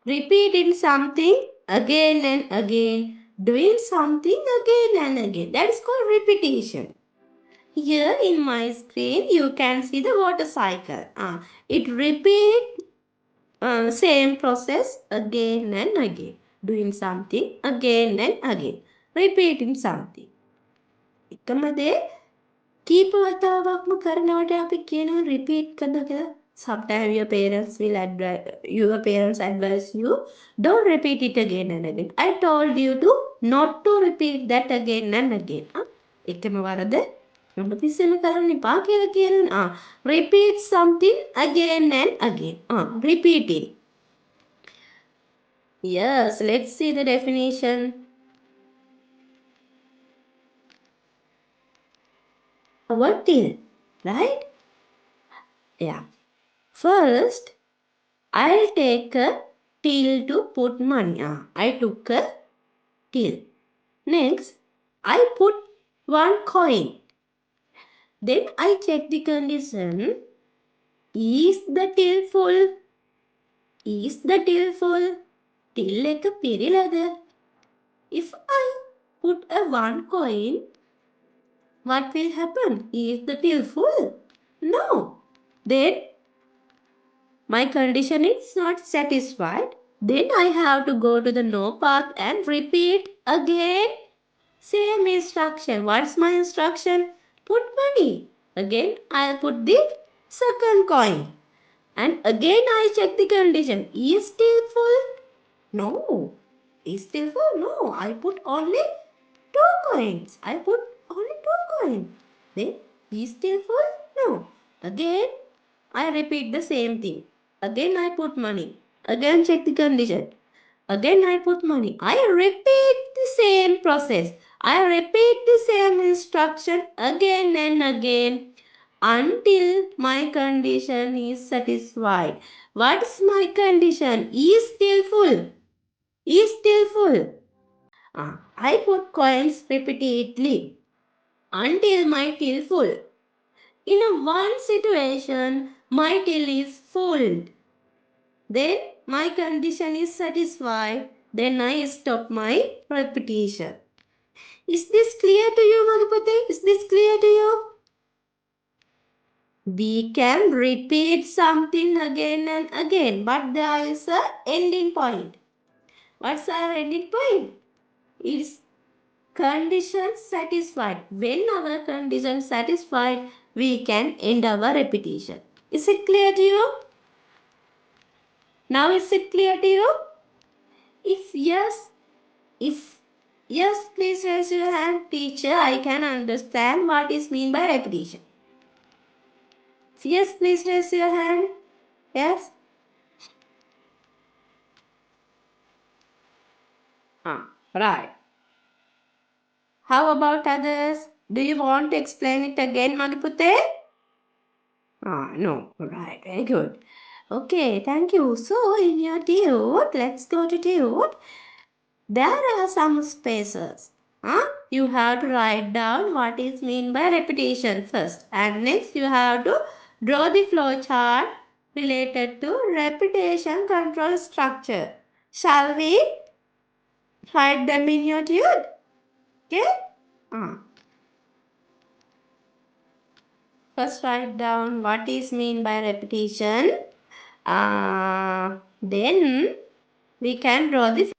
Repeating something again and again. Doing something again and again. That is called repetition. Here in my screen, you can see the water cycle. It repeats same process again and again. Doing something again and again. Repeating something. එකම දේ කීප වතාවක්ම කරනවට අපි කියනවා repeat කරනවා කියලා. Sometimes your parents advise you, don't repeat it again and again. I told you to not to repeat that again and again. එකම වරද නොතිස්සෙම කරන්න එපා කියලා කියනවා. Repeat something again and again. Repeating. Yes, let's see the definition. What till, right? Yeah. First, I'll take a till to put money. I took a till. Next, I put one coin. Then I check the condition. Is the till full? Is the till full? Till එක පිරිලද? If I put a one coin, what will happen? Is the till full? No. Then my condition is not satisfied. Then I have to go to the no path and repeat again. Same instruction. What's my instruction? Put money. Again, I'll put the second coin. And again, I check the condition. Is still full? No. Is still full? No. I put only two coins. I put only two coins. Then, is still full? No. Again, I repeat the same thing. Again, I put money. Again, check the condition. Again, I put money. I repeat the same process. I repeat the same instruction again and again until my condition is satisfied. What's my condition? Is still full. Is still full. I put coins repeatedly until my till full. In a one situation, my till is full. Then my condition is satisfied. Then I stop my repetition. Is this clear to you, Madhupati? Is this clear to you? We can repeat something again and again, but there is a ending point. What's our ending point? It's condition satisfied. When our condition satisfied, we can end our repetition. Is it clear to you? Now is it clear to you? If yes, please raise your hand. Teacher, I can understand what is mean by repetition. Yes, please raise your hand. Yes? Right. How about others? Do you want to explain it again, Madhupute? No. Right, very good. Okay, thank you. So, in your dude, let's go to dude. There are some spaces. You have to write down what is mean by repetition first. And next you have to draw the flow chart related to repetition control structure. Shall we write them in your dude? Okay? First write down what is mean by repetition. Then we can draw the